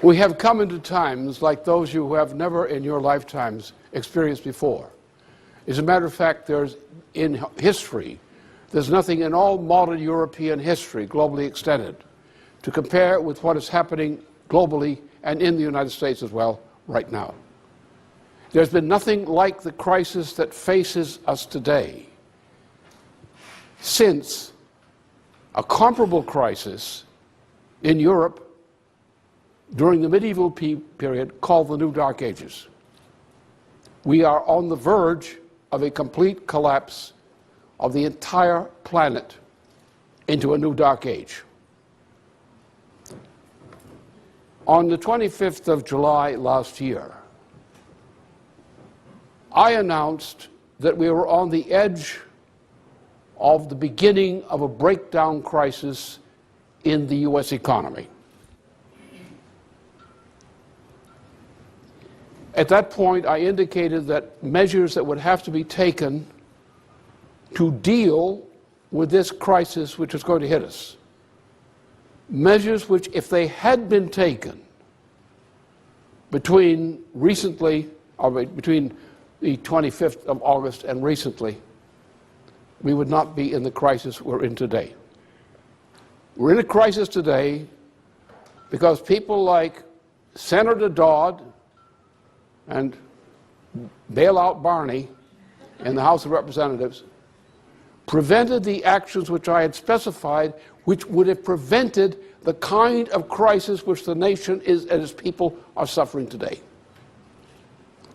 We have come into times like those you have never in your lifetimes experienced before. As a matter of fact, there's nothing in all modern European history, globally extended, to compare with what is happening globally and in the United States as well right now. There's been nothing like the crisis that faces us today since a comparable crisis in Europe during the medieval period called the New Dark Ages. We are on the verge of a complete collapse of the entire planet into a new dark age. On the 25th of July last year, I announced that we were on the edge of the beginning of a breakdown crisis in the U.S. economy. At that point, I indicated that measures that would have to be taken to deal with this crisis which is going to hit us, measures which, if they had been taken between the 25th of August and recently, we would not be in the crisis we're in today. We're in a crisis today because people like Senator Dodd and Bailout Barney in the House of Representatives prevented the actions which I had specified, which would have prevented the kind of crisis which the nation and its people are suffering today.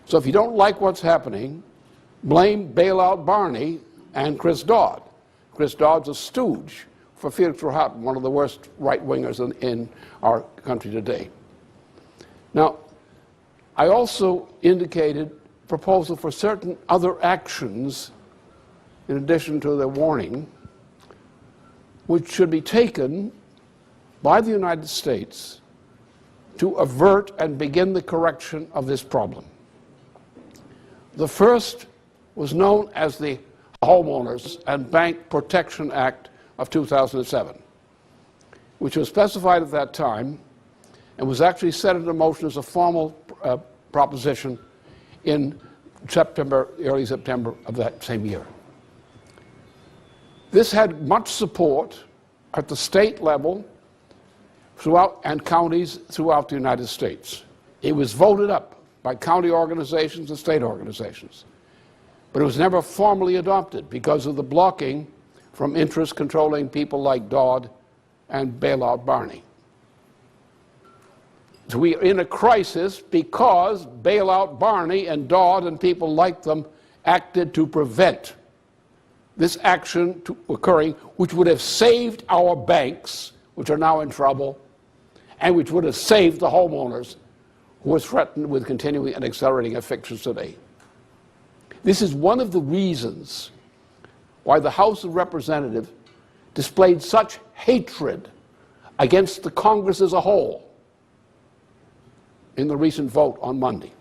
So if you don't like what's happening, blame Bailout Barney and Chris Dodd. Chris Dodd's a stooge for Felix Rohatyn, one of the worst right-wingers in our country today. Now, I also indicated proposal for certain other actions in addition to the warning, which should be taken by the United States to avert and begin the correction of this problem. The first was known as the Homeowners and Bank Protection Act of 2007, which was specified at that time and was actually set into motion as a formal proposition in early September of that same year. This had much support at the state level and counties throughout the United States. It was voted up by county organizations and state organizations, but it was never formally adopted because of the blocking from interest-controlling people like Dodd and Bailout Barney. So we are in a crisis because Bailout Barney and Dodd and people like them acted to prevent this action occurring, which would have saved our banks, which are now in trouble, and which would have saved the homeowners who are threatened with continuing and accelerating evictions today. This is one of the reasons why the House of Representatives displayed such hatred against the Congress as a whole in the recent vote on Monday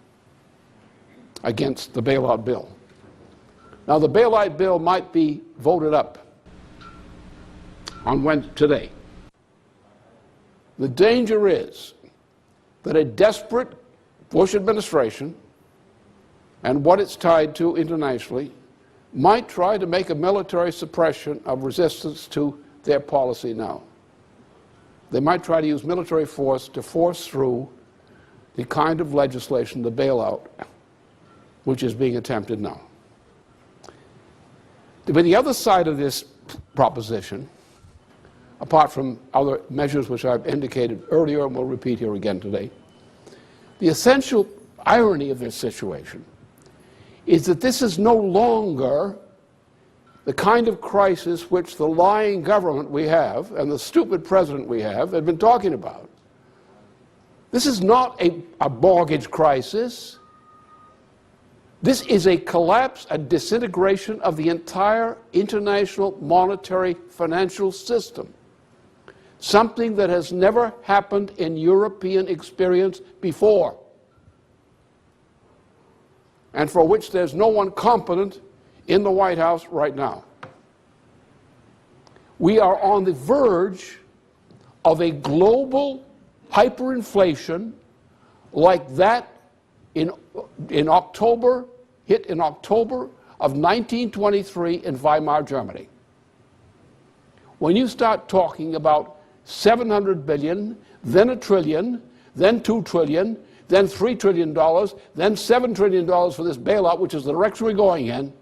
against the bailout bill. Now, the bailout bill might be voted up on today. The danger is that a desperate Bush administration and what it's tied to internationally might try to make a military suppression of resistance to their policy now. They might try to use military force to force through the kind of legislation, the bailout, which is being attempted now. But the other side of this proposition, apart from other measures which I've indicated earlier and will repeat here again today, the essential irony of this situation is that this is no longer the kind of crisis which the lying government we have and the stupid president we have been talking about. This is not a mortgage crisis. This is a collapse and disintegration of the entire international monetary financial system, something that has never happened in European experience before, and for which there's no one competent in the White House right now. We are on the verge of a global hyperinflation like that in October, hit in October of 1923 in Weimar, Germany. When you start talking about 700 billion, then $1 trillion, then $2 trillion, then $3 trillion, then $7 trillion for this bailout, which is the direction we're going in,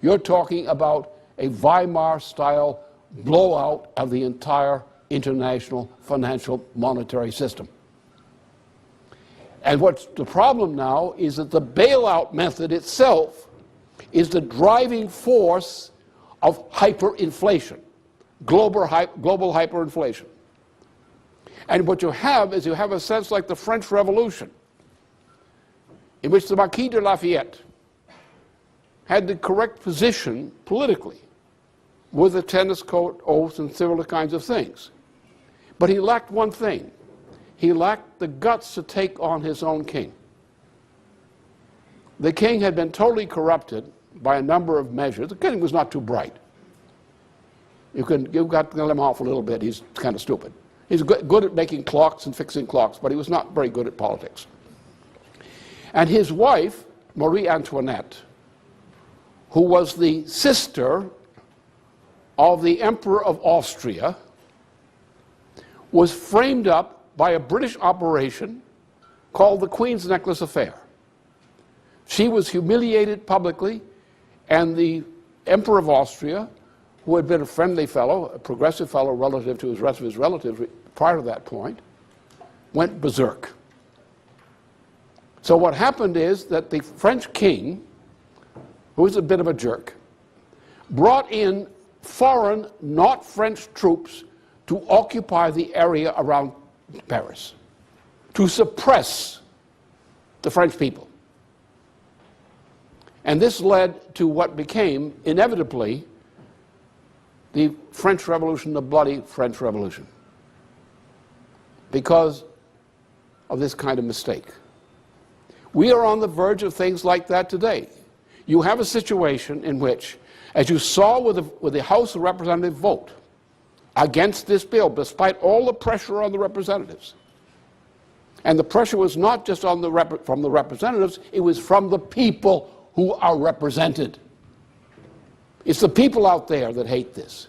you're talking about a Weimar-style blowout of the entire international financial monetary system. And what's the problem now is that the bailout method itself is the driving force of hyperinflation, global hyperinflation. And what you have is you have a sense like the French Revolution, in which the Marquis de Lafayette had the correct position politically with the tennis coat oath and similar kinds of things. But he lacked one thing. He lacked the guts to take on his own king. The king had been totally corrupted by a number of measures. The king was not too bright. You've got to let him off a little bit. He's kind of stupid. He's good at making clocks and fixing clocks, but he was not very good at politics. And his wife, Marie Antoinette, who was the sister of the Emperor of Austria, was framed up by a British operation called the Queen's Necklace Affair. She was humiliated publicly, and the Emperor of Austria, who had been a friendly fellow, a progressive fellow relative to the rest of his relatives prior to that point, went berserk. So what happened is that the French king, who was a bit of a jerk, brought in foreign, not French troops to occupy the area around Paris, to suppress the French people. And this led to what became, inevitably, the French Revolution, the bloody French Revolution, because of this kind of mistake. We are on the verge of things like that today. You have a situation in which, as you saw with the House of Representatives vote against this bill, despite all the pressure on the representatives, and the pressure was not just on from the representatives, it was from the people who are represented. It's the people out there that hate this.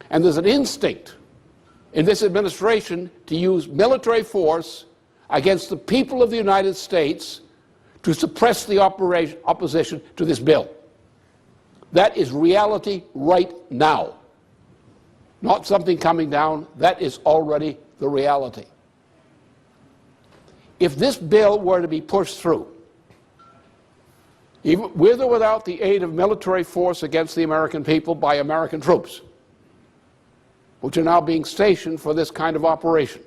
And there's an instinct in this administration to use military force against the people of the United States to suppress the opposition to this bill. That is reality right now. Not something coming down. That is already the reality. If this bill were to be pushed through, even with or without the aid of military force against the American people by American troops, which are now being stationed for this kind of operation,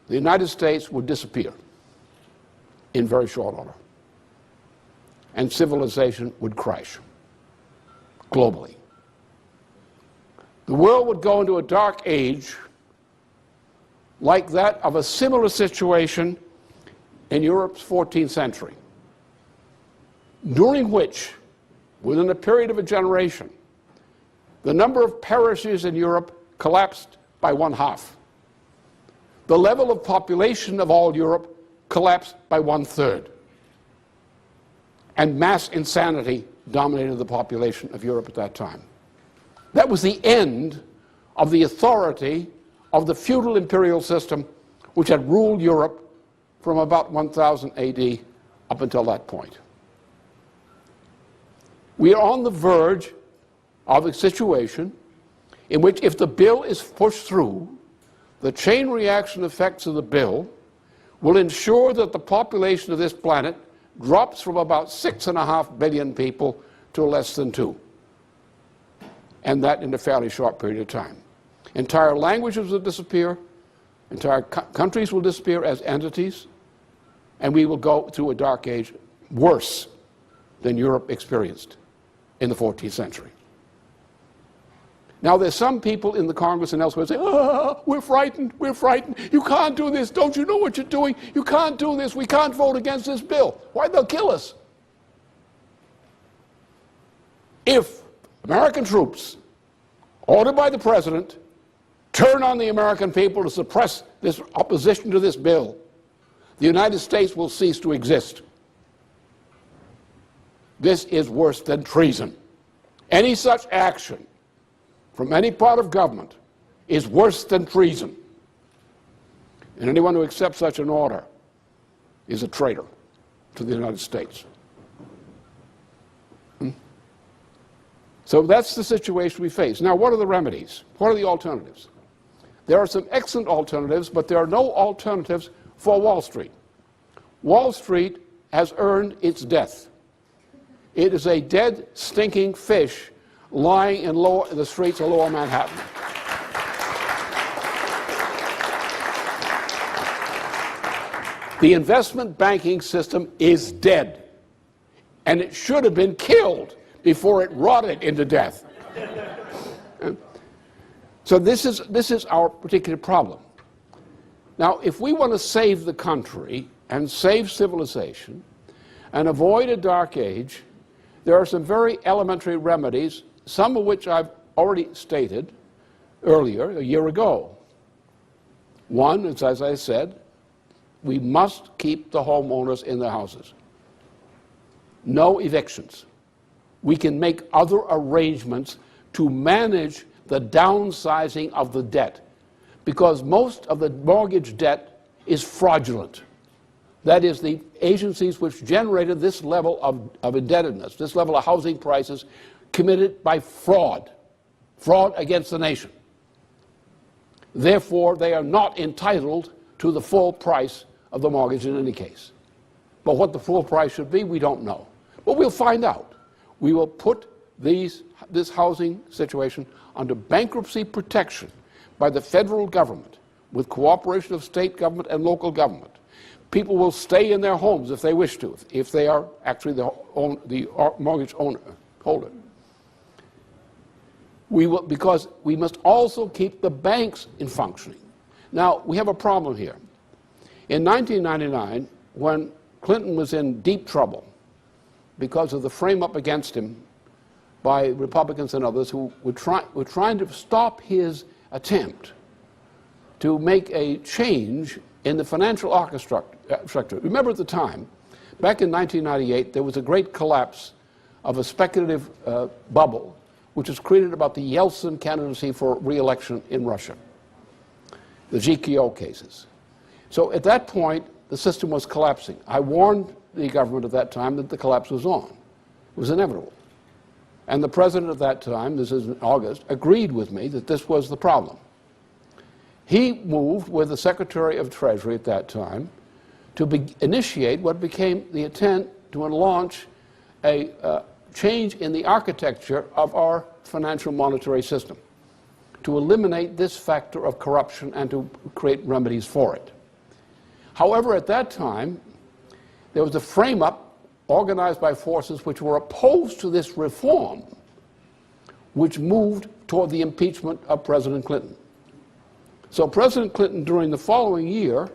the United States would disappear in very short order. And civilization would crash globally. The world would go into a dark age like that of a similar situation in Europe's 14th century, during which, within a period of a generation, the number of parishes in Europe collapsed by 1/2. The level of population of all Europe collapsed by 1/3. And mass insanity dominated the population of Europe at that time. That was the end of the authority of the feudal imperial system which had ruled Europe from about 1000 AD up until that point. We are on the verge of a situation in which, if the bill is pushed through, the chain reaction effects of the bill will ensure that the population of this planet drops from about 6.5 billion people to less than 2. And that in a fairly short period of time. Entire languages will disappear, entire countries will disappear as entities, and we will go through a dark age worse than Europe experienced in the 14th century. Now, there's some people in the Congress and elsewhere who say, oh, we're frightened, you can't do this, don't you know what you're doing, you can't do this, we can't vote against this bill. Why, they'll kill us. If American troops, ordered by the president, turn on the American people to suppress this opposition to this bill, the United States will cease to exist. This is worse than treason. Any such action from any part of government is worse than treason. And anyone who accepts such an order is a traitor to the United States. So that's the situation we face. Now, what are the remedies? What are the alternatives? There are some excellent alternatives, but there are no alternatives for Wall Street. Wall Street has earned its death. It is a dead, stinking fish lying in the streets of lower Manhattan. The investment banking system is dead, and it should have been killed before it rotted into death. So this is our particular problem. Now, if we want to save the country and save civilization and avoid a dark age, there are some very elementary remedies, some of which I've already stated earlier, a year ago. One is, as I said, we must keep the homeowners in their houses. No evictions. We can make other arrangements to manage the downsizing of the debt, because most of the mortgage debt is fraudulent. That is, the agencies which generated this level of indebtedness, this level of housing prices, committed by fraud against the nation. Therefore, they are not entitled to the full price of the mortgage in any case. But what the full price should be, we don't know. But we'll find out. We will put this housing situation under bankruptcy protection by the federal government with cooperation of state government and local government. People will stay in their homes if they wish to, if they are actually the mortgage holder. Because we must also keep the banks in functioning. Now, we have a problem here. In 1999, when Clinton was in deep trouble because of the frame-up against him by Republicans and others who were trying to stop his attempt to make a change in the financial architecture. Remember at the time, back in 1998, there was a great collapse of a speculative bubble which was created about the Yeltsin candidacy for re-election in Russia, the GKO cases. So at that point, the system was collapsing. I warned the government at that time that the collapse was on. It was inevitable. And the president at that time, this is in August, agreed with me that this was the problem. He moved with the Secretary of Treasury at that time to initiate what became the intent to launch a change in the architecture of our financial monetary system, to eliminate this factor of corruption and to create remedies for it. However, at that time, there was a frame-up organized by forces which were opposed to this reform, which moved toward the impeachment of President Clinton. So President Clinton, during the following year,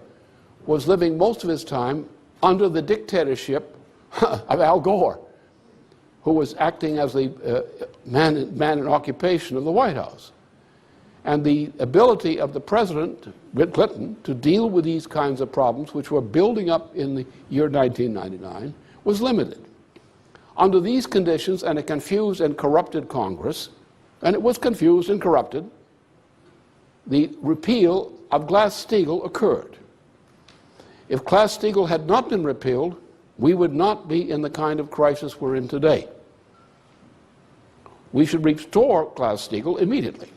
was living most of his time under the dictatorship of Al Gore, who was acting as the man in occupation of the White House. And the ability of the president, Clinton, to deal with these kinds of problems, which were building up in the year 1999, was limited. Under these conditions and a confused and corrupted Congress, and it was confused and corrupted, the repeal of Glass-Steagall occurred. If Glass-Steagall had not been repealed, we would not be in the kind of crisis we're in today. We should restore Glass-Steagall immediately.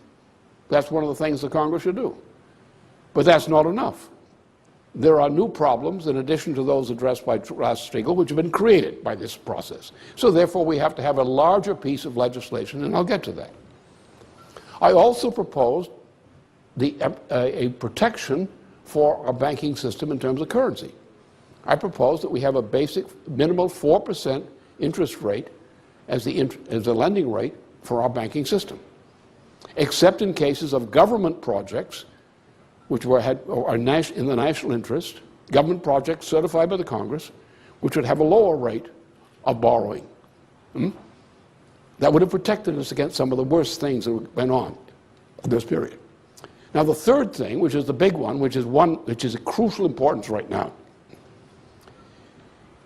That's one of the things the Congress should do. But that's not enough. There are new problems in addition to those addressed by Glass-Steagall, which have been created by this process. So therefore, we have to have a larger piece of legislation, and I'll get to that. I also proposed a protection for our banking system in terms of currency. I propose that we have a basic minimal 4% interest rate as the lending rate for our banking system, except in cases of government projects which are in the national interest, government projects certified by the Congress, which would have a lower rate of borrowing. That would have protected us against some of the worst things that went on in this period. Now, the third thing, which is the big one, which is of crucial importance right now,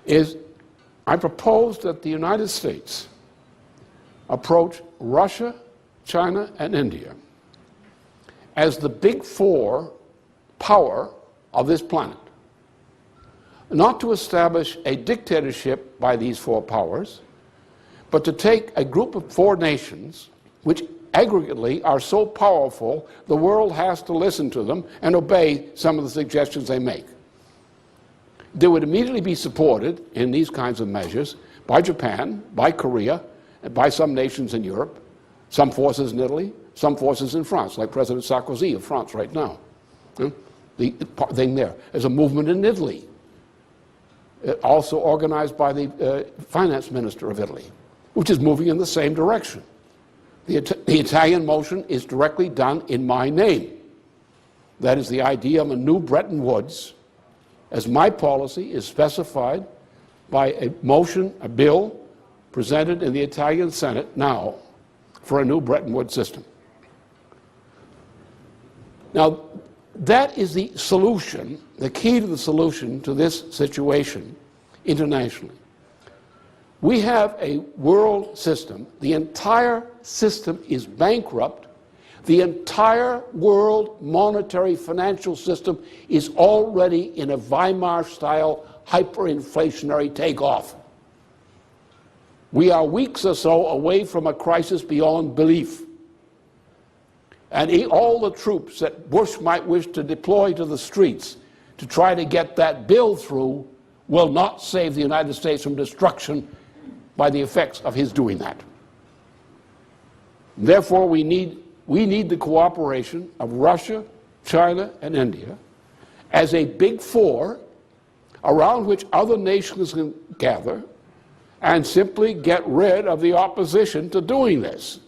is I propose that the United States approach Russia, China, and India as the big four power of this planet. Not to establish a dictatorship by these four powers, but to take a group of four nations which aggregately are so powerful the world has to listen to them and obey some of the suggestions they make. They would immediately be supported in these kinds of measures by Japan, by Korea, and by some nations in Europe, some forces in Italy, some forces in France, like President Sarkozy of France right now. The thing there. There's a movement in Italy, also organized by the finance minister of Italy, which is moving in the same direction. The Italian motion is directly done in my name. That is the idea of a new Bretton Woods, as my policy is specified by a motion, a bill, presented in the Italian Senate now for a new Bretton Woods system. Now, that is the solution, the key to the solution to this situation internationally. We have a world system. The entire system is bankrupt. The entire world monetary financial system is already in a Weimar-style hyperinflationary takeoff. We are weeks or so away from a crisis beyond belief. And all the troops that Bush might wish to deploy to the streets to try to get that bill through will not save the United States from destruction by the effects of his doing that. Therefore, we need the cooperation of Russia, China, and India as a big four around which other nations can gather and simply get rid of the opposition to doing this.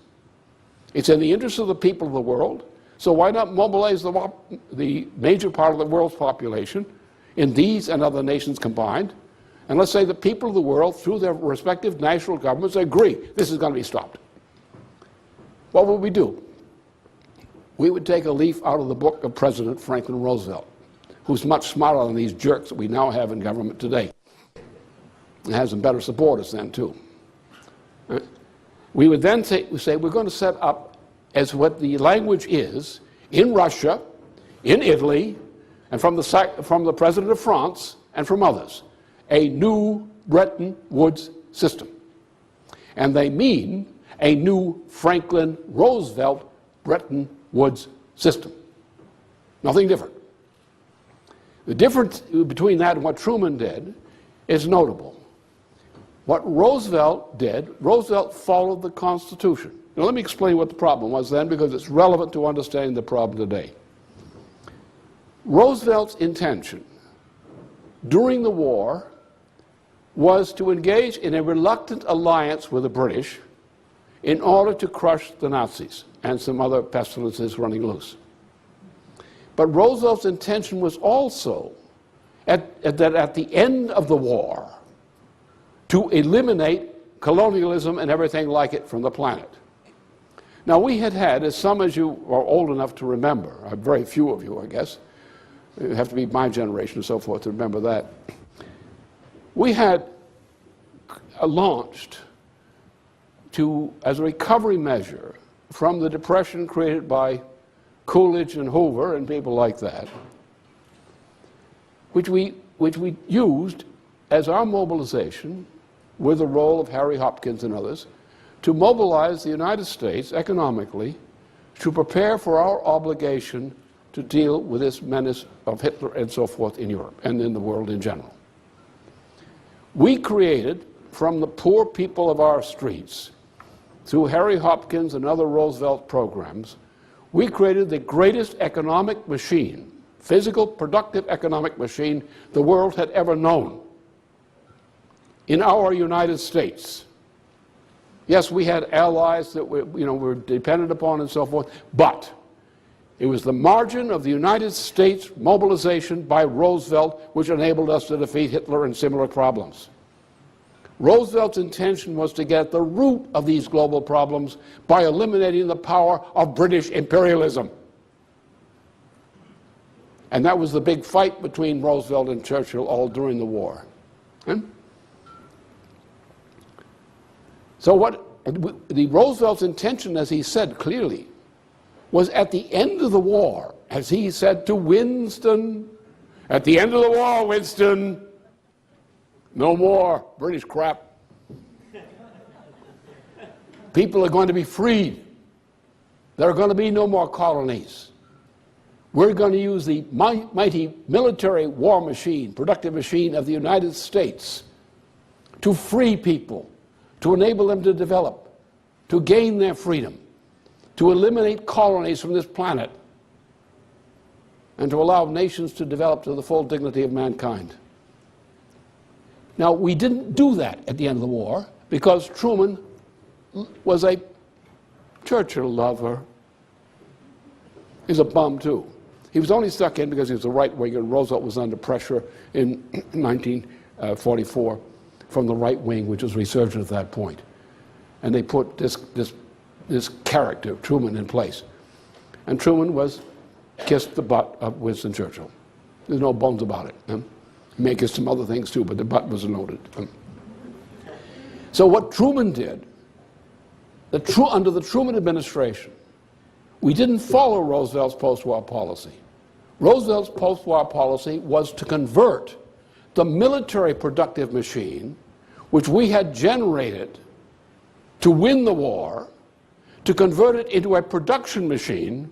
It's in the interest of the people of the world, so why not mobilize the major part of the world's population in these and other nations combined, and let's say the people of the world, through their respective national governments, agree this is going to be stopped. What would we do? We would take a leaf out of the book of President Franklin Roosevelt, who's much smarter than these jerks that we now have in government today, and has some better supporters then too. We would then say we're going to set up as what the language is in Russia, in Italy, and from the President of France and from others, a new Bretton Woods system. And they mean a new Franklin Roosevelt Bretton Woods system. Nothing different. The difference between that and what Truman did is notable. What Roosevelt did, Roosevelt followed the Constitution. Now let me explain what the problem was then, because it's relevant to understanding the problem today. Roosevelt's intention during the war was to engage in a reluctant alliance with the British in order to crush the Nazis and some other pestilences running loose. But Roosevelt's intention was also at the end of the war to eliminate colonialism and everything like it from the planet. Now we had, as some of you are old enough to remember, very few of you I guess, you have to be my generation and so forth to remember that, we had launched as a recovery measure from the depression created by Coolidge and Hoover and people like that, which we used as our mobilization with the role of Harry Hopkins and others to mobilize the United States economically to prepare for our obligation to deal with this menace of Hitler and so forth in Europe and in the world in general. We created from the poor people of our streets, through Harry Hopkins and other Roosevelt programs, we created the greatest economic machine, physical, productive economic machine the world had ever known in our United States. Yes, we had allies that were dependent upon and so forth, but it was the margin of the United States mobilization by Roosevelt which enabled us to defeat Hitler and similar problems. Roosevelt's intention was to get at the root of these global problems by eliminating the power of British imperialism. And that was the big fight between Roosevelt and Churchill all during the war. So Roosevelt's intention, as he said clearly, was at the end of the war, as he said to Winston, at the end of the war, Winston, no more British crap. People are going to be freed. There are going to be no more colonies. We're going to use the mighty military war machine, productive machine of the United States to free people, to enable them to develop, to gain their freedom, to eliminate colonies from this planet, and to allow nations to develop to the full dignity of mankind. Now, we didn't do that at the end of the war because Truman was a Churchill lover. He's a bum, too. He was only stuck in because he was a right-winger, and Roosevelt was under pressure in 1944 from the right wing, which was resurgent at that point. And they put this character, Truman, in place. And Truman kissed the butt of Winston Churchill. There's no bones about it. He may kiss some other things, too, but the butt was loaded. So what Truman did, under the Truman administration, we didn't follow Roosevelt's post-war policy. Roosevelt's post-war policy was to convert the military productive machine, which we had generated to win the war, to convert it into a production machine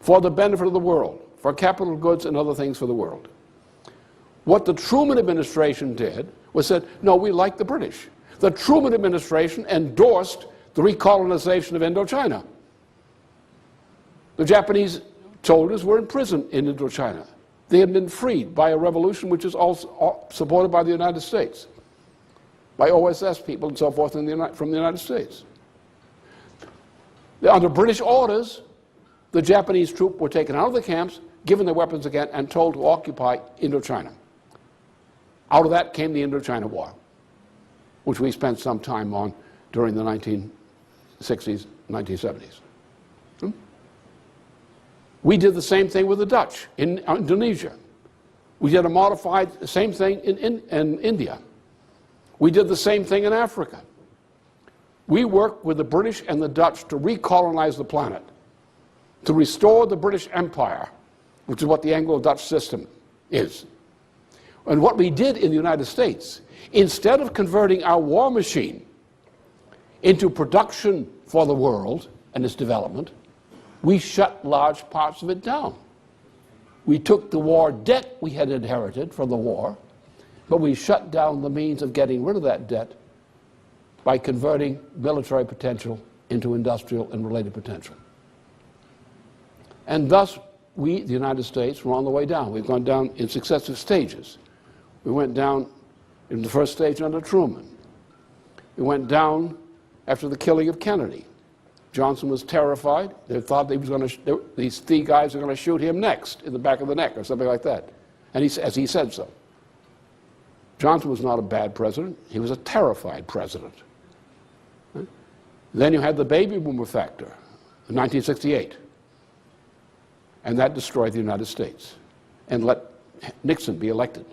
for the benefit of the world, for capital goods and other things for the world. What the Truman administration did was said, no, we like the British. The Truman administration endorsed the recolonization of Indochina. The Japanese soldiers were in prison in Indochina. They had been freed by a revolution which is also supported by the United States, by OSS people and so forth from the United States. Under British orders, the Japanese troops were taken out of the camps, given their weapons again, and told to occupy Indochina. Out of that came the Indochina War, which we spent some time on during the 1960s, 1970s. We did the same thing with the Dutch in Indonesia. We did a modified, same thing in India. We did the same thing in Africa. We worked with the British and the Dutch to recolonize the planet, to restore the British Empire, which is what the Anglo-Dutch system is. And what we did in the United States, instead of converting our war machine into production for the world and its development, we shut large parts of it down. We took the war debt we had inherited from the war, but we shut down the means of getting rid of that debt by converting military potential into industrial and related potential. And thus, we, the United States, were on the way down. We've gone down in successive stages. We went down in the first stage under Truman. We went down after the killing of Kennedy. Johnson was terrified. They thought these three guys were going to shoot him next, in the back of the neck or something like that. And as he said so. Johnson was not a bad president. He was a terrified president. Right? Then you had the baby boomer factor in 1968. And that destroyed the United States and let Nixon be elected.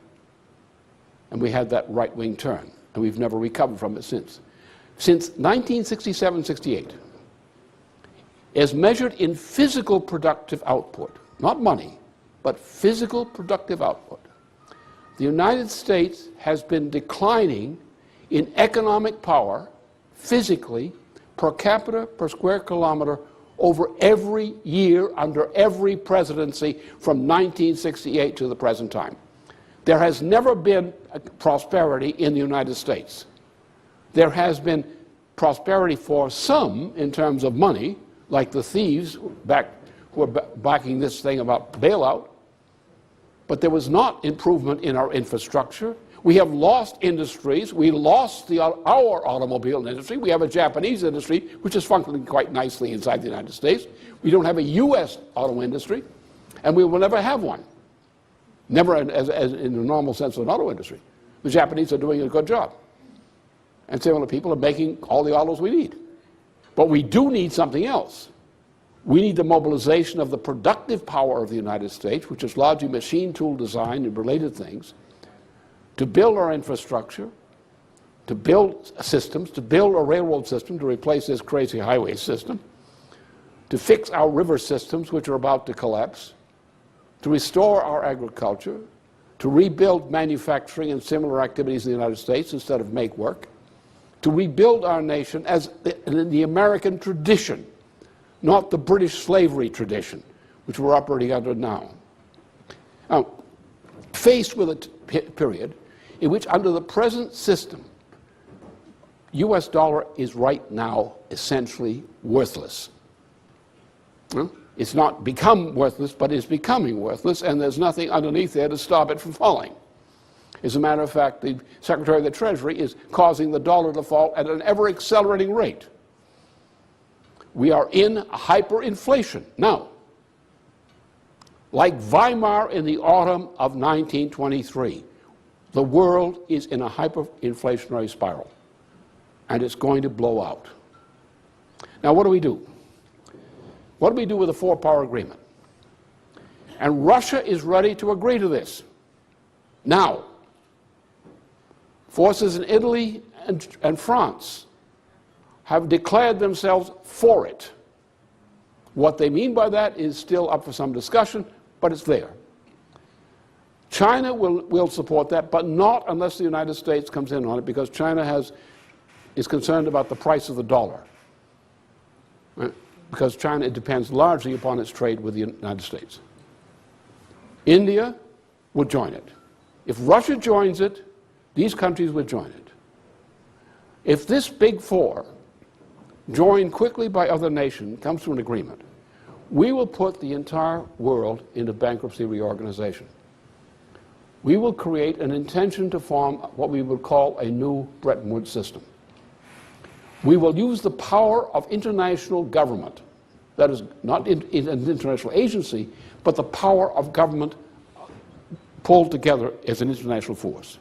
And we had that right-wing turn, and we've never recovered from it since. Since 1967-68, as measured in physical productive output, not money, but physical productive output, the United States has been declining in economic power, physically, per capita, per square kilometer, over every year under every presidency from 1968 to the present time. There has never been prosperity in the United States. There has been prosperity for some in terms of money, like the thieves who are backing this thing about bailout, but there was not improvement in our infrastructure. We have lost industries. We lost our automobile industry. We have a Japanese industry, which is functioning quite nicely inside the United States. We don't have a U.S. auto industry, and we will never have one. Never as in the normal sense of an auto industry. The Japanese are doing a good job. And similar people are making all the autos we need. But we do need something else. We need the mobilization of the productive power of the United States, which is largely machine tool design and related things, to build our infrastructure, to build systems, to build a railroad system to replace this crazy highway system, to fix our river systems, which are about to collapse, to restore our agriculture, to rebuild manufacturing and similar activities in the United States instead of make work, to rebuild our nation as in the American tradition, not the British slavery tradition, which we're operating under now. Now, faced with a period in which, under the present system, US dollar is right now essentially worthless. It's not become worthless, but it's becoming worthless, and there's nothing underneath there to stop it from falling. As a matter of fact, the Secretary of the Treasury is causing the dollar to fall at an ever-accelerating rate. We are in hyperinflation now. Like Weimar in the autumn of 1923, the world is in a hyperinflationary spiral, and it's going to blow out. Now, what do we do? What do we do with the four-power agreement? And Russia is ready to agree to this. Now, forces in Italy and France have declared themselves for it. What they mean by that is still up for some discussion, but it's there. China will support that, but not unless the United States comes in on it, because China is concerned about the price of the dollar. Right? Because China depends largely upon its trade with the United States. India will join it. If Russia joins it, these countries will join it. If this big four, joined quickly by other nations, comes to an agreement, we will put the entire world into bankruptcy reorganization. We will create an intention to form what we would call a new Bretton Woods system. We will use the power of international government, that is not in an international agency, but the power of government pulled together as an international force.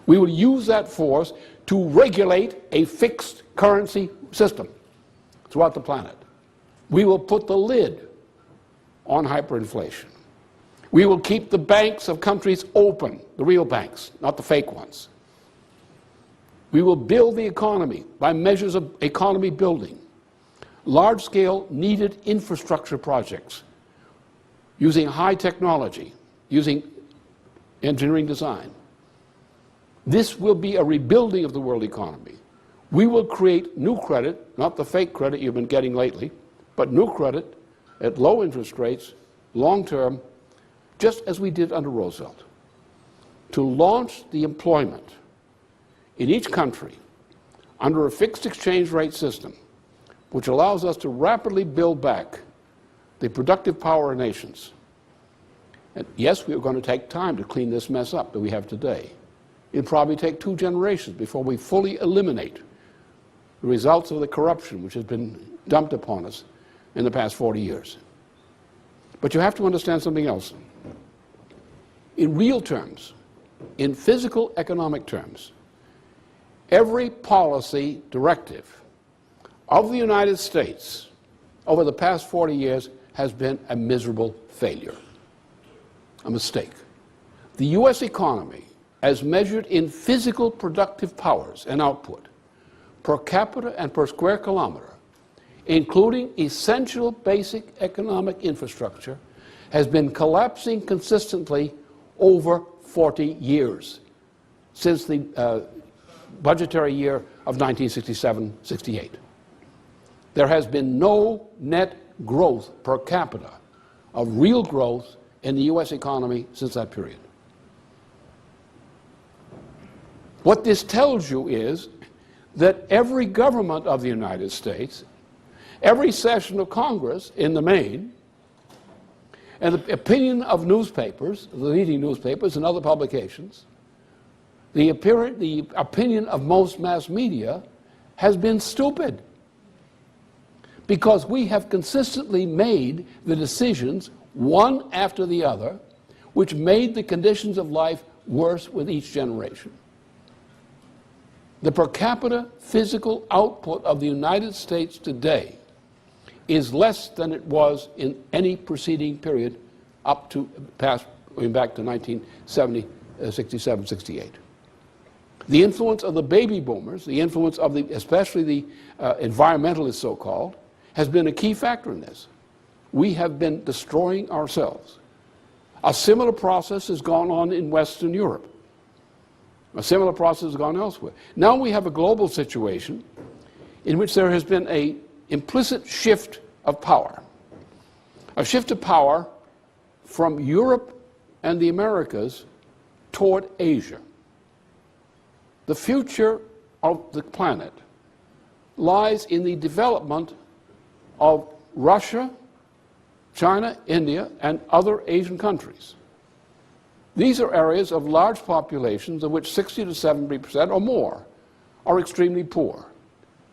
We will use that force to regulate a fixed currency system throughout the planet. We will put the lid on hyperinflation. We will keep the banks of countries open, the real banks, not the fake ones. We will build the economy by measures of economy building, large-scale needed infrastructure projects, using high technology, using engineering design. This will be a rebuilding of the world economy. We will create new credit, not the fake credit you've been getting lately, but new credit at low interest rates, long-term, just as we did under Roosevelt, to launch the employment in each country under a fixed exchange rate system, which allows us to rapidly build back the productive power of nations. And yes, we are going to take time to clean this mess up that we have today. It'll probably take 2 generations before we fully eliminate the results of the corruption which has been dumped upon us in the past 40 years. But you have to understand something else. In real terms, in physical economic terms, every policy directive of the United States over the past 40 years has been a miserable failure, a mistake. The U.S. economy, as measured in physical productive powers and output, per capita and per square kilometer, including essential basic economic infrastructure, has been collapsing consistently over 40 years, since the budgetary year of 1967-68. There has been no net growth per capita of real growth in the U.S. economy since that period. What this tells you is that every government of the United States, every session of Congress in the main, and the opinion of newspapers, the leading newspapers and other publications, the opinion of most mass media has been stupid, because we have consistently made the decisions, one after the other, which made the conditions of life worse with each generation. The per capita physical output of the United States today is less than it was in any preceding period up to past, going back to 1970, 67, 68. The influence of the baby boomers, the influence of especially the environmentalists so-called, has been a key factor in this. We have been destroying ourselves. A similar process has gone on in Western Europe. A similar process has gone elsewhere. Now we have a global situation in which there has been an implicit shift of power. A shift of power from Europe and the Americas toward Asia. The future of the planet lies in the development of Russia, China, India, and other Asian countries. These are areas of large populations of which 60 to 70% or more are extremely poor,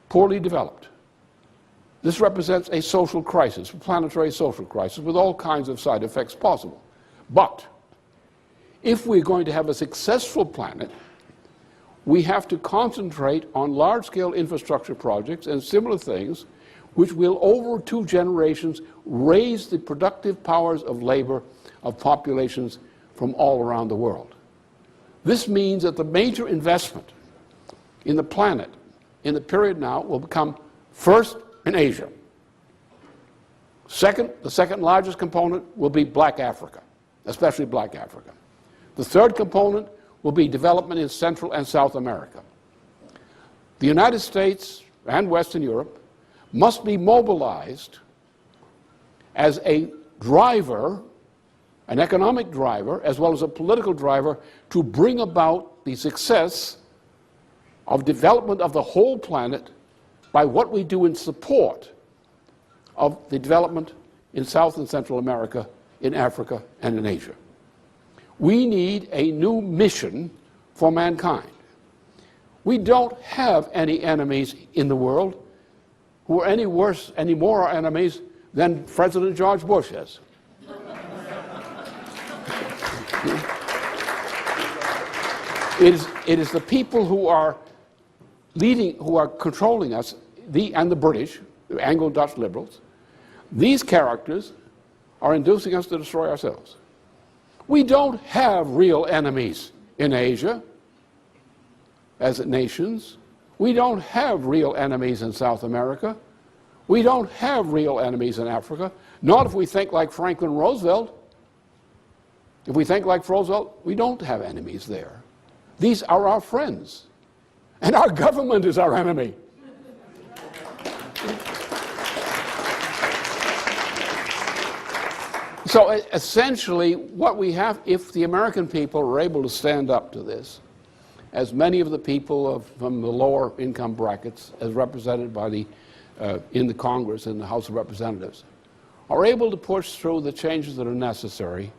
poorly developed. This represents a social crisis, a planetary social crisis, with all kinds of side effects possible. But if we're going to have a successful planet, we have to concentrate on large-scale infrastructure projects and similar things which will, over 2 generations, raise the productive powers of labor of populations from all around the world. This means that the major investment in the planet in the period now will become first in Asia. Second, the second largest component will be Black Africa, especially Black Africa. The third component will be development in Central and South America. The United States and Western Europe must be mobilized as a driver, an economic driver, as well as a political driver, to bring about the success of development of the whole planet by what we do in support of the development in South and Central America, in Africa, and in Asia. We need a new mission for mankind. We don't have any enemies in the world who are any worse, any more our enemies than President George Bush is. It is the people who are leading, who are controlling us, and the British, the Anglo-Dutch liberals. These characters are inducing us to destroy ourselves. We don't have real enemies in Asia as nations. We don't have real enemies in South America. We don't have real enemies in Africa, not if we think like Franklin Roosevelt. If we think like Roosevelt, we don't have enemies there. These are our friends, and our government is our enemy. So essentially, what we have, if the American people are able to stand up to this, as many of the people from the lower income brackets, as represented by in the Congress and the House of Representatives, are able to push through the changes that are necessary,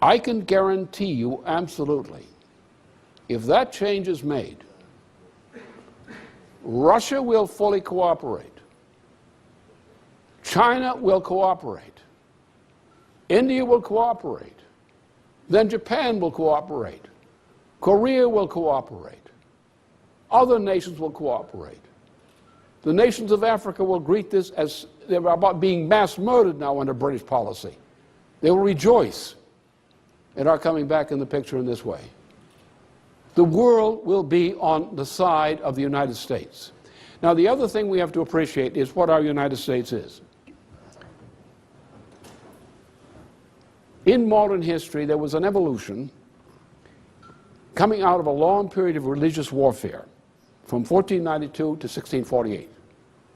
I can guarantee you absolutely, if that change is made, Russia will fully cooperate. China will cooperate. India will cooperate. Then Japan will cooperate. Korea will cooperate. Other nations will cooperate. The nations of Africa will greet this as they're about being mass murdered now under British policy. They will rejoice at our coming back in the picture in this way. The world will be on the side of the United States. Now, the other thing we have to appreciate is what our United States is. In modern history, there was an evolution coming out of a long period of religious warfare from 1492 to 1648,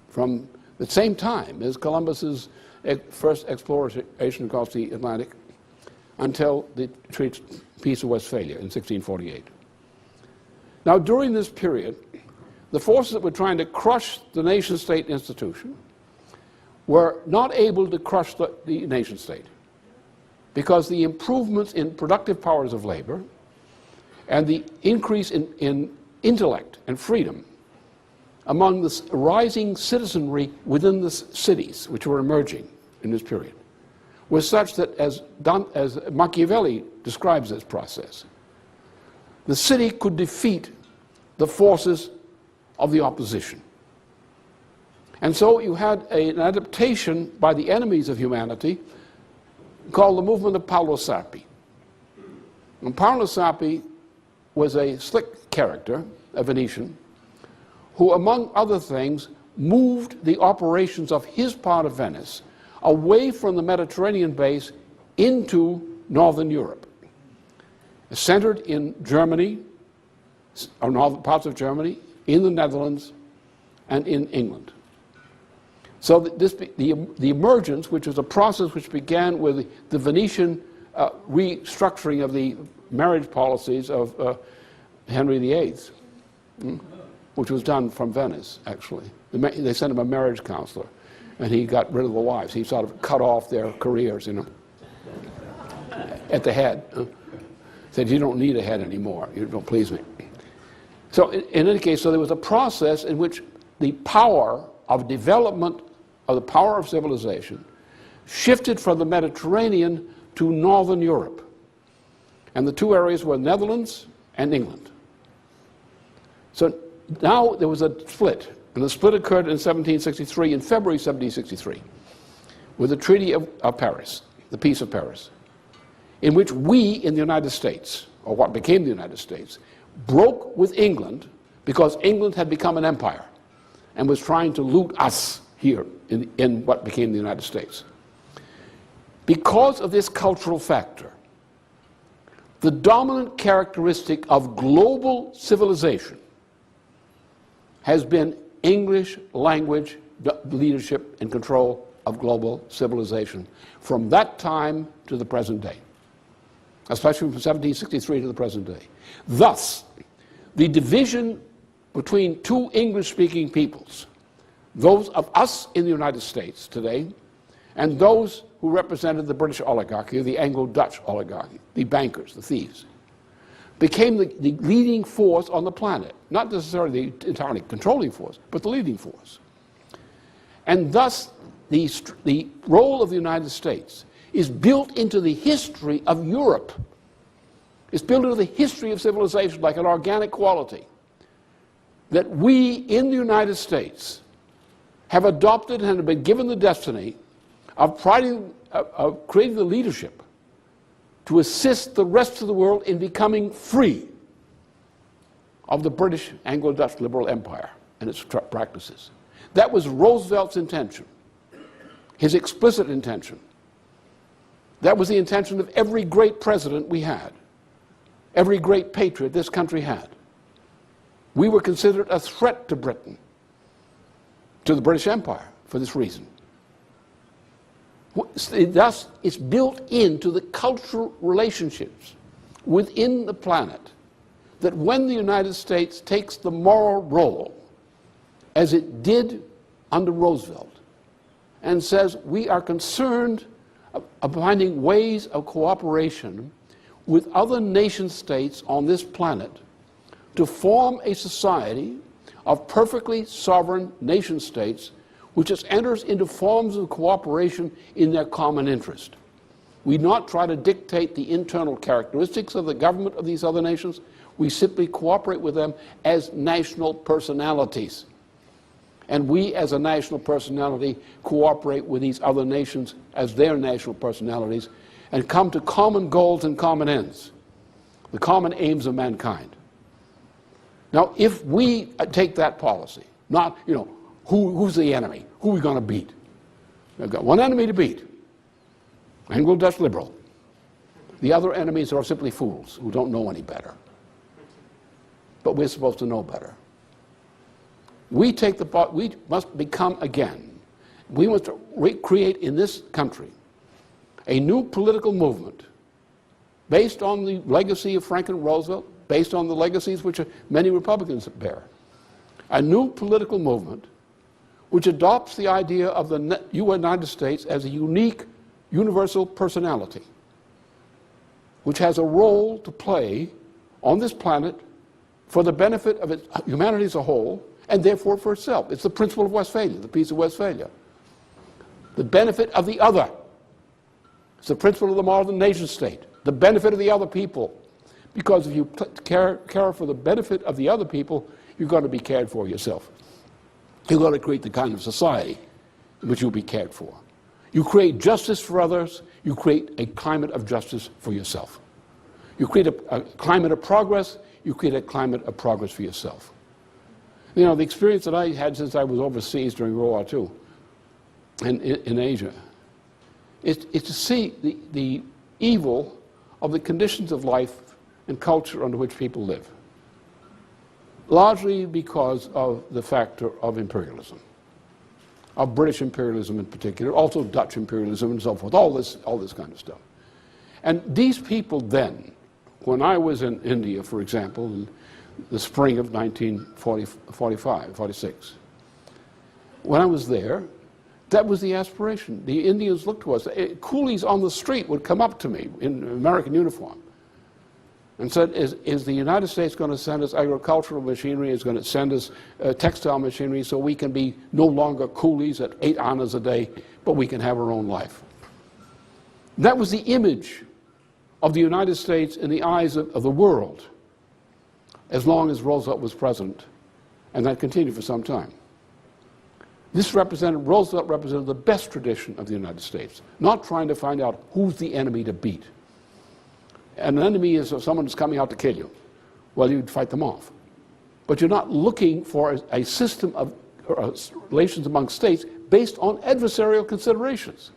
from the same time as Columbus's first exploration across the Atlantic until the Peace of Westphalia in 1648. Now, during this period, the forces that were trying to crush the nation-state institution were not able to crush the nation-state, because the improvements in productive powers of labor and the increase in intellect and freedom among the rising citizenry within the cities which were emerging in this period was such that, as Machiavelli describes this process, the city could defeat the forces of the opposition. And so you had an adaptation by the enemies of humanity called the movement of Paolo Sarpi. And Paolo Sarpi was a slick character, a Venetian, who, among other things, moved the operations of his part of Venice away from the Mediterranean base into northern Europe. Centered in Germany, or northern parts of Germany, in the Netherlands, and in England. So the emergence, which was a process which began with the Venetian restructuring of the marriage policies of Henry VIII, which was done from Venice, actually. They sent him a marriage counselor, and he got rid of the wives. He sort of cut off their careers, you know, at the head. Said, you don't need a head anymore. You don't please me. So in any case, so there was a process in which the power of development of the power of civilization shifted from the Mediterranean to northern Europe. And the two areas were Netherlands and England. So now there was a split, and the split occurred in 1763, in February 1763, with the Treaty of Paris, the Peace of Paris, in which we in the United States, or what became the United States, broke with England because England had become an empire and was trying to loot us here in what became the United States. Because of this cultural factor, the dominant characteristic of global civilization has been English language leadership and control of global civilization from that time to the present day, especially from 1763 to the present day. Thus, the division between two English-speaking peoples, those of us in the United States today, and those who represented the British oligarchy, the Anglo-Dutch oligarchy, the bankers, the thieves, became the leading force on the planet. Not necessarily the entirely controlling force, but the leading force. And thus, the role of the United States is built into the history of Europe. It's built into the history of civilization like an organic quality. That we in the United States have adopted and have been given the destiny of creating the leadership to assist the rest of the world in becoming free of the British Anglo-Dutch liberal empire and its practices. That was Roosevelt's intention, his explicit intention. That was the intention of every great president we had, every great patriot this country had. We were considered a threat to Britain, to the British Empire, for this reason. Thus, it's built into the cultural relationships within the planet that when the United States takes the moral role, as it did under Roosevelt, and says we are concerned of finding ways of cooperation with other nation states on this planet to form a society of perfectly sovereign nation states which just enters into forms of cooperation in their common interest. We not try to dictate the internal characteristics of the government of these other nations. We simply cooperate with them as national personalities. And we, as a national personality, cooperate with these other nations as their national personalities and come to common goals and common ends, the common aims of mankind. Now, if we take that policy, not, who's the enemy? Who are we going to beat? We've got one enemy to beat, Anglo-Dutch liberal. The other enemies are simply fools who don't know any better. But we're supposed to know better. We must become again, we must recreate in this country a new political movement based on the legacy of Franklin Roosevelt, based on the legacies which many Republicans bear. A new political movement which adopts the idea of the United States as a unique, universal personality, which has a role to play on this planet for the benefit of humanity as a whole, and therefore for itself. It's the principle of Westphalia, the Peace of Westphalia. The benefit of the other. It's the principle of the modern nation state. The benefit of the other people. Because if you care for the benefit of the other people, you're going to be cared for yourself. You've got to create the kind of society in which you'll be cared for. You create justice for others, you create a climate of justice for yourself. You create a climate of progress, you create a climate of progress for yourself. You know, the experience that I had since I was overseas during World War II and in Asia is to see the evil of the conditions of life and culture under which people live, largely because of the factor of imperialism, of British imperialism in particular, also Dutch imperialism and so forth, all this kind of stuff. And these people then, when I was in India, for example, in the spring of 1946, when I was there, that was the aspiration. The Indians looked to us. Coolies on the street would come up to me in American uniform and said, is the United States going to send us agricultural machinery, is going to send us textile machinery so we can be no longer coolies at 8 annas a day, but we can have our own life? That was the image of the United States in the eyes of the world, as long as Roosevelt was president, and that continued for some time. Roosevelt represented the best tradition of the United States, not trying to find out who's the enemy to beat. And an enemy is someone who's coming out to kill you. Well, you'd fight them off. But you're not looking for a system of relations among states based on adversarial considerations.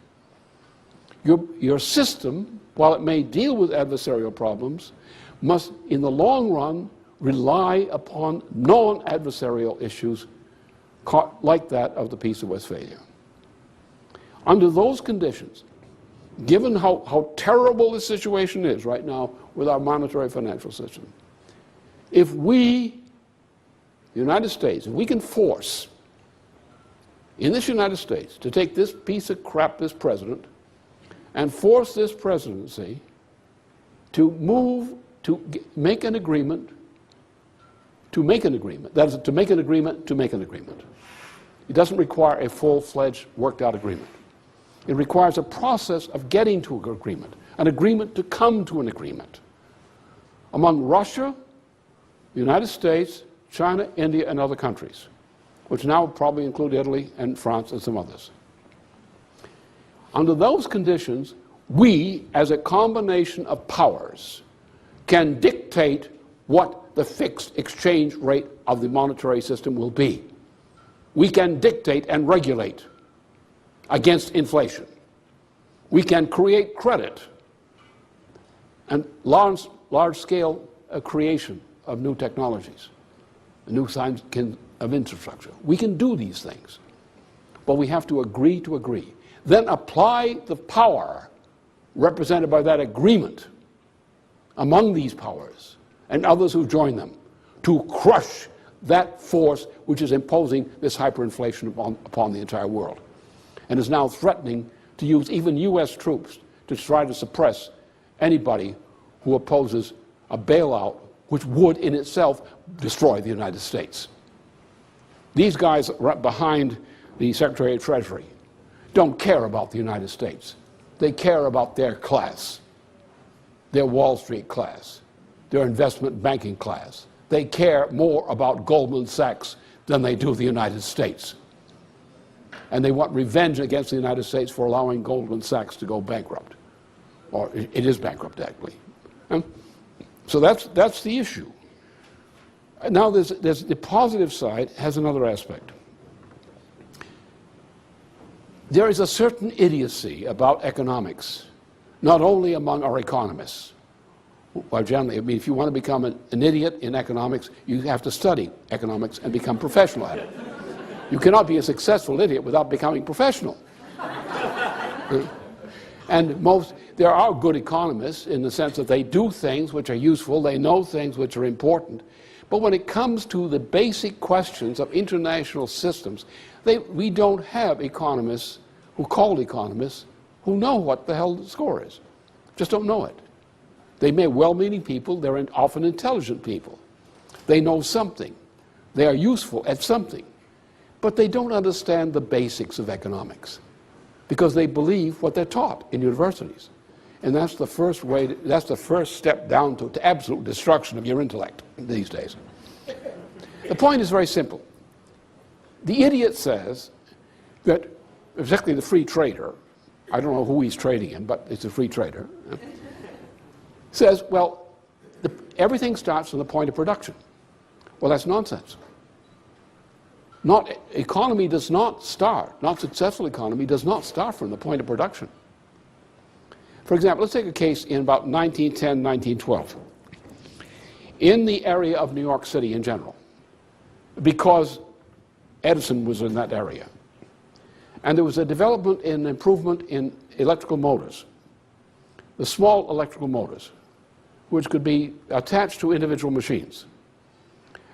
Your system, while it may deal with adversarial problems, must, in the long run, rely upon non-adversarial issues like that of the Peace of Westphalia. Under those conditions, given how terrible the situation is right now with our monetary financial system, if we, the United States, if we can force in this United States to take this piece of crap, this president, and force this presidency to move to make an agreement, that is, to make an agreement. It doesn't require a full-fledged, worked-out agreement. It requires a process of getting to an agreement to come to an agreement among Russia, the United States, China, India, and other countries, which now probably include Italy and France and some others. Under those conditions, we, as a combination of powers, can dictate what the fixed exchange rate of the monetary system will be. We can dictate and regulate against inflation. We can create credit and large-scale creation of new technologies, new kinds of infrastructure. We can do these things, but we have to agree to agree. Then apply the power represented by that agreement among these powers and others who join them to crush that force which is imposing this hyperinflation upon the entire world, and is now threatening to use even U.S. troops to try to suppress anybody who opposes a bailout which would in itself destroy the United States. These guys right behind the Secretary of Treasury don't care about the United States. They care about their class, their Wall Street class, their investment banking class. They care more about Goldman Sachs than they do the United States. And they want revenge against the United States for allowing Goldman Sachs to go bankrupt. Or it is bankrupt, actually. So that's the issue. Now there's the positive side has another aspect. There is a certain idiocy about economics, not only among our economists. Well, generally, I mean, if you want to become an idiot in economics, you have to study economics and become professional at it. You cannot be a successful idiot without becoming professional. And there are good economists in the sense that they do things which are useful, they know things which are important, but when it comes to the basic questions of international systems, we don't have economists who know what the hell the score is. Just don't know it. They may well-meaning people, they're often intelligent people. They know something. They are useful at something. But they don't understand the basics of economics because they believe what they're taught in universities. And that's the first step down to absolute destruction of your intellect these days. The point is very simple. The idiot says that, particularly the free trader, I don't know who he's trading in, but it's a free trader, says, well, everything starts from the point of production. Well, that's nonsense. Economy does not start, not successful economy does not start from the point of production. For example, let's take a case in about 1910, 1912. In the area of New York City in general, because Edison was in that area, and there was a development and improvement in electrical motors, the small electrical motors, which could be attached to individual machines.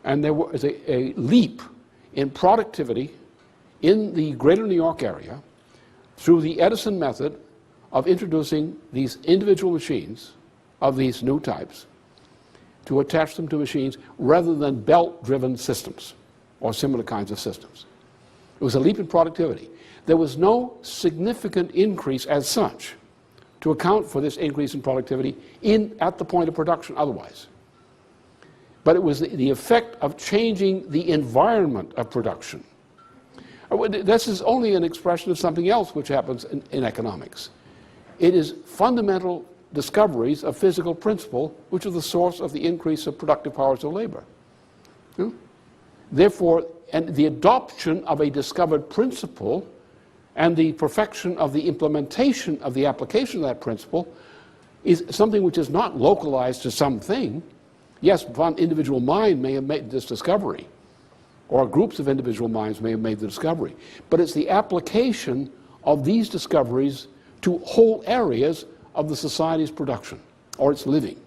And there was a leap in productivity in the greater New York area through the Edison method of introducing these individual machines of these new types to attach them to machines rather than belt-driven systems or similar kinds of systems. It was a leap in productivity. There was no significant increase as such to account for this increase in productivity at the point of production otherwise. But it was the effect of changing the environment of production. This is only an expression of something else which happens in economics. It is fundamental discoveries of physical principle which are the source of the increase of productive powers of labor. Therefore, and the adoption of a discovered principle and the perfection of the implementation of the application of that principle is something which is not localized to something. Yes, one individual mind may have made this discovery, or groups of individual minds may have made the discovery, but it's the application of these discoveries to whole areas of the society's production or its living.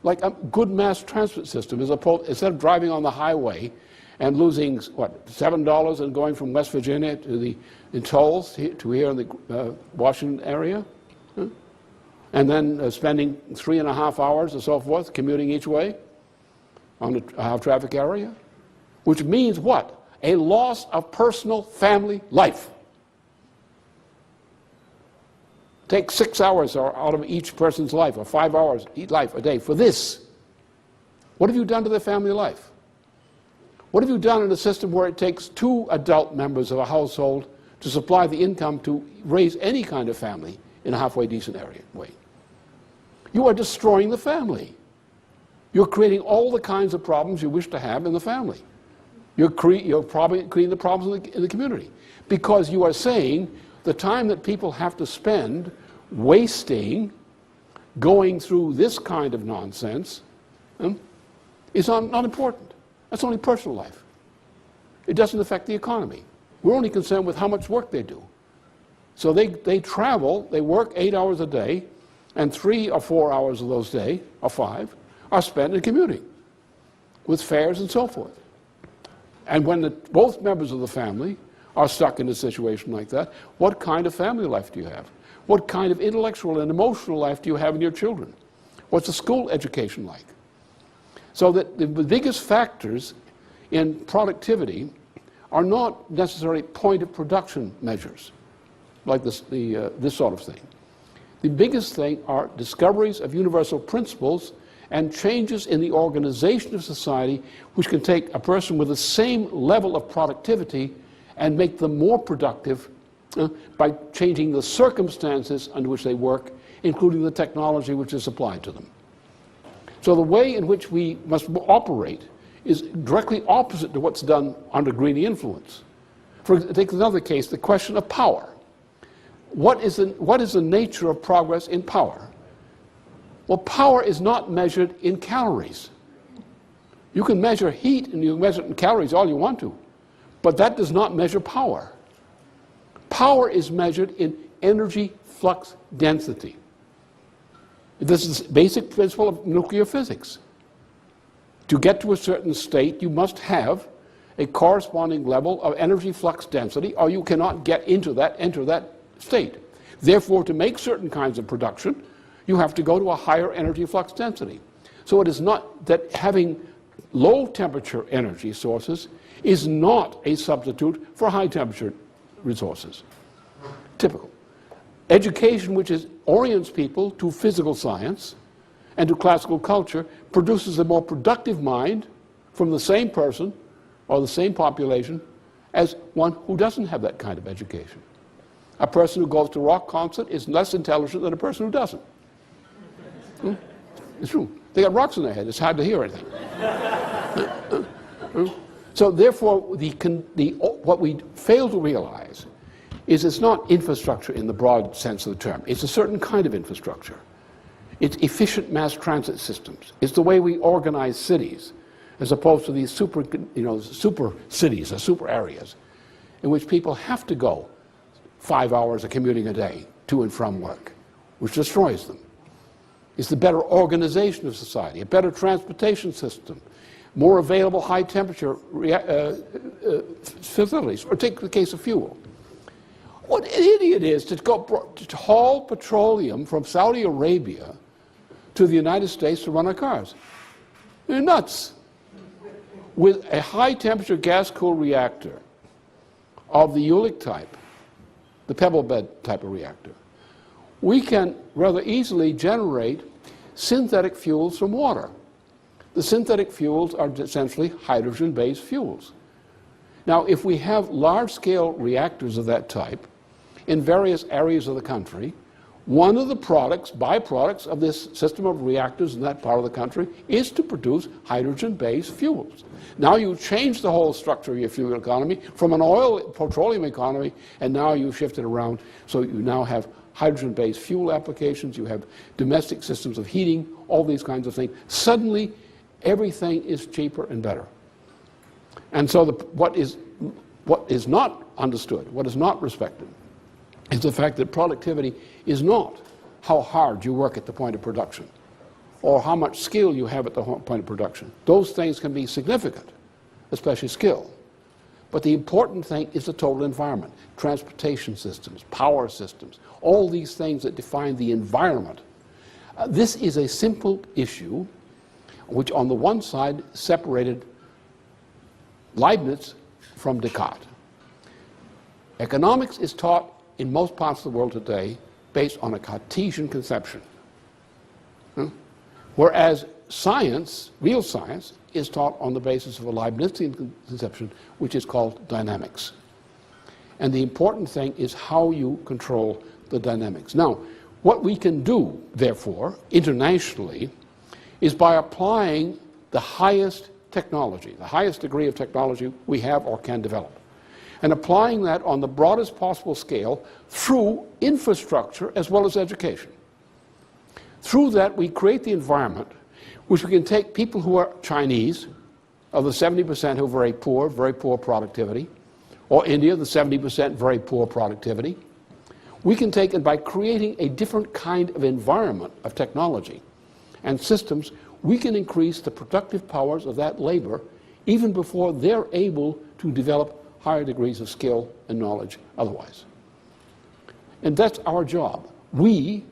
Like a good mass transit system, instead of driving on the highway and losing, what, $7 and going from West Virginia to in tolls to here in the Washington area, and then spending 3.5 hours or so forth commuting each way on a high-traffic area, which means what? A loss of personal family life. Take 6 hours out of each person's life, or 5 hours each life a day for this. What have you done to their family life? What have you done in a system where it takes 2 adult members of a household to supply the income to raise any kind of family in a halfway decent way? You are destroying the family. You're creating all the kinds of problems you wish to have in the family. You're probably creating the problems in the community, because you are saying the time that people have to spend wasting going through this kind of nonsense is not important. That's only personal life. It doesn't affect the economy. We're only concerned with how much work they do. So they travel, they work 8 hours a day, and 3 or 4 hours of those days, or 5, are spent in commuting with fares and so forth. And when both members of the family are stuck in a situation like that, what kind of family life do you have? What kind of intellectual and emotional life do you have in your children? What's the school education like? So that the biggest factors in productivity are not necessarily point of production measures, like this sort of thing. The biggest thing are discoveries of universal principles and changes in the organization of society which can take a person with the same level of productivity and make them more productive by changing the circumstances under which they work, including the technology which is applied to them. So the way in which we must operate is directly opposite to what's done under greedy influence. Take another case, the question of power. What is the nature of progress in power? Well, power is not measured in calories. You can measure heat and you can measure it in calories all you want to, but that does not measure power. Power is measured in energy flux density. This is the basic principle of nuclear physics. To get to a certain state, you must have a corresponding level of energy flux density, or you cannot enter that state. Therefore, to make certain kinds of production, you have to go to a higher energy flux density. So it is not that having low temperature energy sources is not a substitute for high temperature resources. Typical. Education which orients people to physical science and to classical culture produces a more productive mind from the same person or the same population as one who doesn't have that kind of education. A person who goes to a rock concert is less intelligent than a person who doesn't. It's true. They got rocks in their head. It's hard to hear anything. So therefore, what we fail to realize is it's not infrastructure in the broad sense of the term. It's a certain kind of infrastructure. It's efficient mass transit systems. It's the way we organize cities, as opposed to these super cities or super areas in which people have to go 5 hours of commuting a day to and from work, which destroys them. It's the better organization of society, a better transportation system, more available high-temperature facilities. Or take the case of fuel. What an idiot is to haul petroleum from Saudi Arabia to the United States to run our cars. They're nuts. With a high-temperature gas-cooled reactor of the Ulick type, the pebble bed type of reactor, we can rather easily generate synthetic fuels from water. The synthetic fuels are essentially hydrogen-based fuels. Now, if we have large-scale reactors of that type in various areas of the country, one of the byproducts of this system of reactors in that part of the country is to produce hydrogen-based fuels. Now you change the whole structure of your fuel economy from an petroleum economy, and now you shift it around so you now have hydrogen-based fuel applications, you have domestic systems of heating, all these kinds of things. Suddenly, everything is cheaper and better. And so what is not understood, what is not respected, is the fact that productivity is not how hard you work at the point of production or how much skill you have at the point of production. Those things can be significant, especially skill. But the important thing is the total environment, transportation systems, power systems, all these things that define the environment. This is a simple issue which on the one side separated Leibniz from Descartes. Economics is taught in most parts of the world today based on a Cartesian conception. Whereas science, real science, is taught on the basis of a Leibnizian conception, which is called dynamics. And the important thing is how you control the dynamics. Now, what we can do, therefore, internationally, is by applying the highest technology, the highest degree of technology we have or can develop, and applying that on the broadest possible scale through infrastructure as well as education. Through that, we create the environment which we can take people who are Chinese, of the 70% who are very poor productivity, or India, the 70% very poor productivity. We can take it by creating a different kind of environment of technology and systems. We can increase the productive powers of that labor even before they're able to develop higher degrees of skill and knowledge otherwise. And that's our job. We,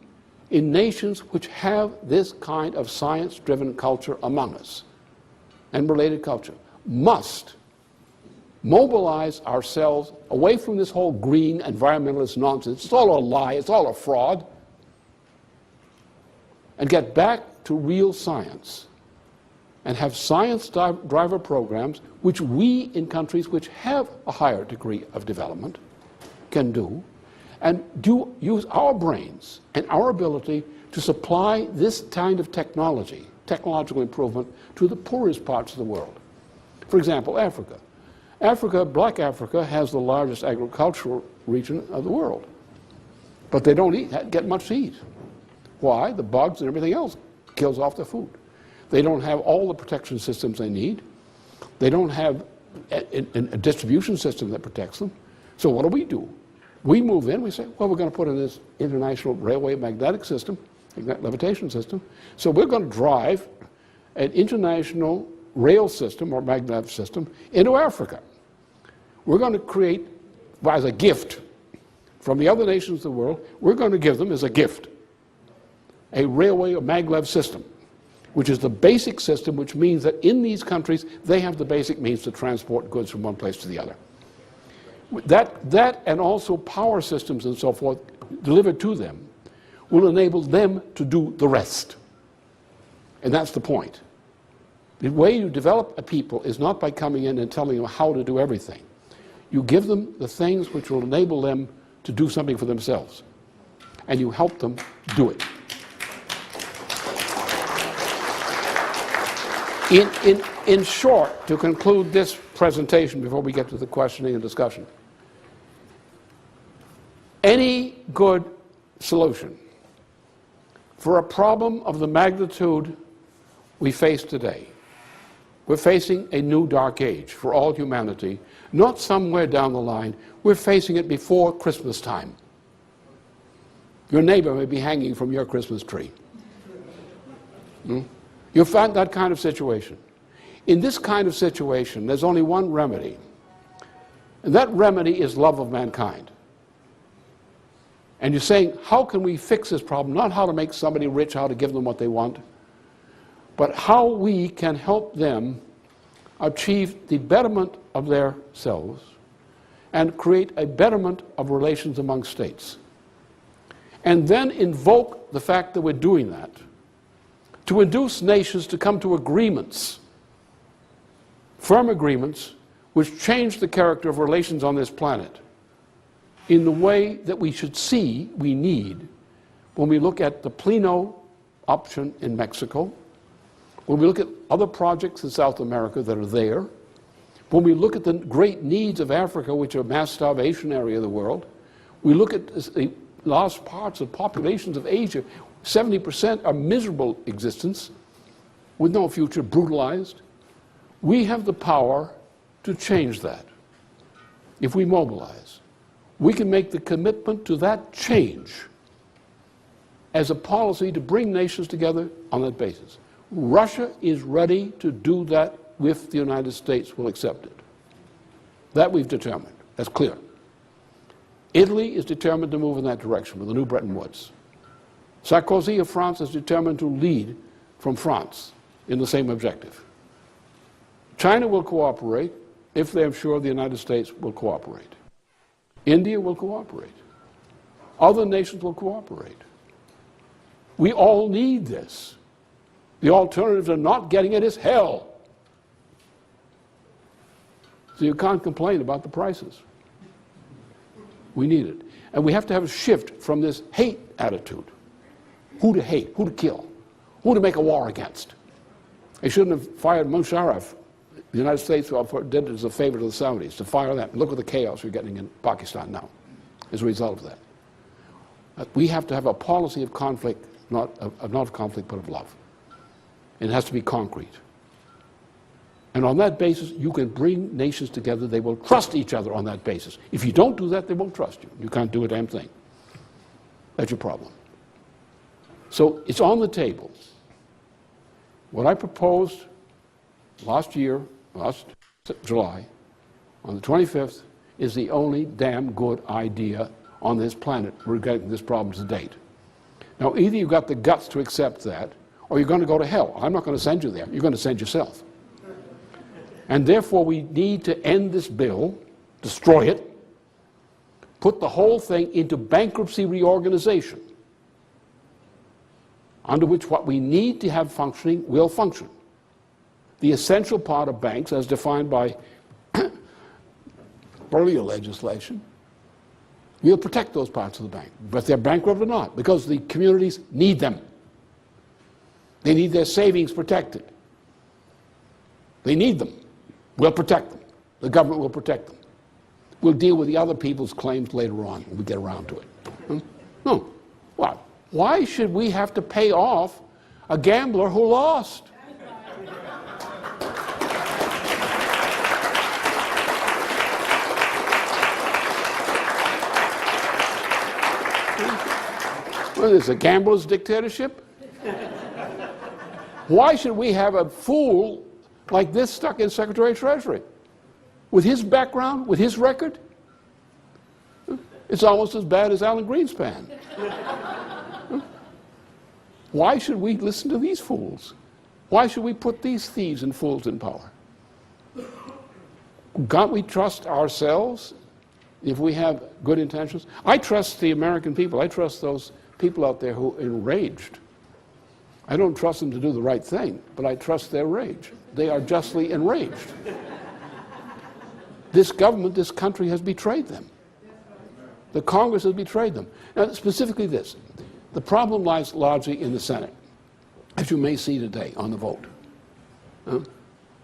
in nations which have this kind of science-driven culture among us, and related culture, must mobilize ourselves away from this whole green environmentalist nonsense. It's all a lie, it's all a fraud, and get back to real science and have science driver programs which we in countries which have a higher degree of development can do, and use our brains and our ability to supply this kind of technology, technological improvement, to the poorest parts of the world. For example, Africa. Black Africa has the largest agricultural region of the world, but they don't get much to eat. Why? The bugs and everything else kills off their food. They don't have all the protection systems they need. They don't have a distribution system that protects them. So what do? We move in, we say, well, we're going to put in this international railway magnetic system, levitation system. So we're going to drive an international rail system or magnetic system into Africa. We're going to create, as a gift from the other nations of the world, we're going to give them as a gift a railway or maglev system, which is the basic system, which means that in these countries they have the basic means to transport goods from one place to the other. That and also power systems and so forth delivered to them will enable them to do the rest. And that's the point. The way you develop a people is not by coming in and telling them how to do everything. You give them the things which will enable them to do something for themselves. And you help them do it. In short, to conclude this presentation before we get to the questioning and discussion, any good solution for a problem of the magnitude we face today, we're facing a new dark age for all humanity, not somewhere down the line. We're facing it before Christmas time. Your neighbor may be hanging from your Christmas tree. You'll find that kind of situation. In this kind of situation, there's only one remedy. And that remedy is love of mankind. And you're saying, how can we fix this problem? Not how to make somebody rich, how to give them what they want, but how we can help them achieve the betterment of their selves and create a betterment of relations among states. And then invoke the fact that we're doing that to induce nations to come to agreements, firm agreements, which change the character of relations on this planet in the way that we should see we need when we look at the Pleno option in Mexico, when we look at other projects in South America that are there, when we look at the great needs of Africa, which are a mass starvation area of the world, we look at the large parts of populations of Asia, 70% are miserable existence with no future, brutalized. We have the power to change that if we mobilize. We can make the commitment to that change as a policy to bring nations together on that basis. Russia is ready to do that if the United States will accept it. That we've determined. That's clear. Italy is determined to move in that direction with the new Bretton Woods. Sarkozy of France is determined to lead from France in the same objective. China will cooperate if they are sure the United States will cooperate. India will cooperate. Other nations will cooperate. We all need this. The alternative to not getting it is hell. So you can't complain about the prices. We need it. And we have to have a shift from this hate attitude. Who to hate, who to kill, who to make a war against. They shouldn't have fired Musharraf. The United States did it as a favor to the Saudis, to fire them. Look at the chaos we're getting in Pakistan now as a result of that. We have to have a policy of conflict, not of conflict, but of love. It has to be concrete. And on that basis, you can bring nations together. They will trust each other on that basis. If you don't do that, they won't trust you. You can't do a damn thing. That's your problem. So it's on the table. What I proposed last July, on the 25th, is the only damn good idea on this planet regarding this problem to date. Now, either you've got the guts to accept that, or you're going to go to hell. I'm not going to send you there. You're going to send yourself. And therefore, we need to end this bill, destroy it, put the whole thing into bankruptcy reorganization, under which what we need to have functioning will function. The essential part of banks, as defined by earlier legislation, we'll protect those parts of the bank, but they're bankrupt or not, because the communities need them. They need their savings protected. They need them. We'll protect them. The government will protect them. We'll deal with the other people's claims later on when we get around to it. No. What? Why should we have to pay off a gambler who lost? What is this, a gambler's dictatorship? Why should we have a fool like this stuck in Secretary of Treasury? With his background, with his record? It's almost as bad as Alan Greenspan. Why should we listen to these fools? Why should we put these thieves and fools in power? Can't we trust ourselves if we have good intentions? I trust the American people. I trust those people out there who are enraged. I don't trust them to do the right thing, but I trust their rage. They are justly enraged. This government, this country has betrayed them. The Congress has betrayed them. Now, specifically this. The problem lies largely in the Senate, as you may see today on the vote.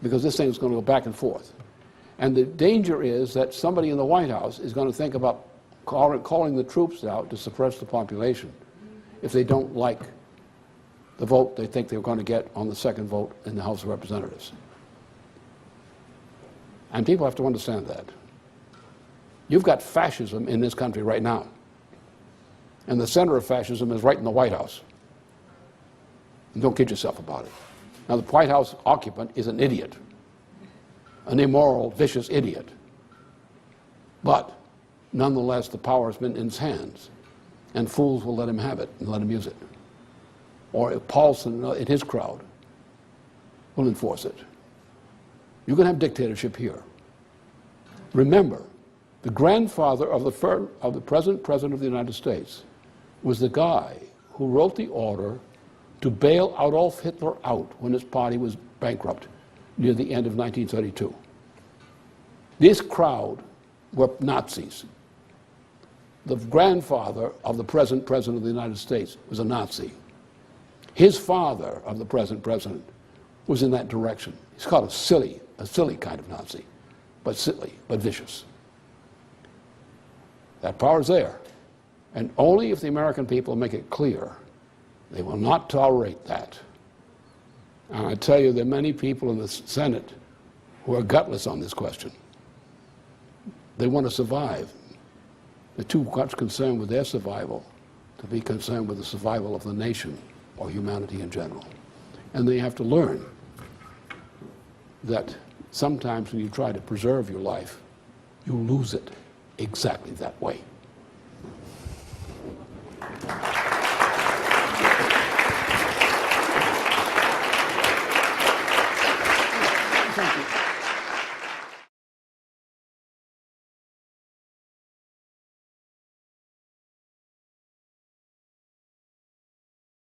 Because this thing is going to go back and forth. And the danger is that somebody in the White House is going to think about calling the troops out to suppress the population if they don't like the vote they think they're going to get on the second vote in the House of Representatives. And people have to understand that. You've got fascism in this country right now. And the center of fascism is right in the White House. And don't kid yourself about it. Now, the White House occupant is an idiot, an immoral, vicious idiot. But nonetheless, the power has been in his hands, and fools will let him have it and let him use it. Or if Paulson and his crowd will enforce it. You can have dictatorship here. Remember, the grandfather of the present President of the United States was the guy who wrote the order to bail Adolf Hitler out when his party was bankrupt near the end of 1932. This crowd were Nazis. The grandfather of the present President of the United States was a Nazi. His father of the present President was in that direction. He's called a silly kind of Nazi, but silly, but vicious. That power's there. And only if the American people make it clear they will not tolerate that. And I tell you, there are many people in the Senate who are gutless on this question. They want to survive. They're too much concerned with their survival to be concerned with the survival of the nation or humanity in general. And they have to learn that sometimes when you try to preserve your life, you lose it exactly that way. Thank you.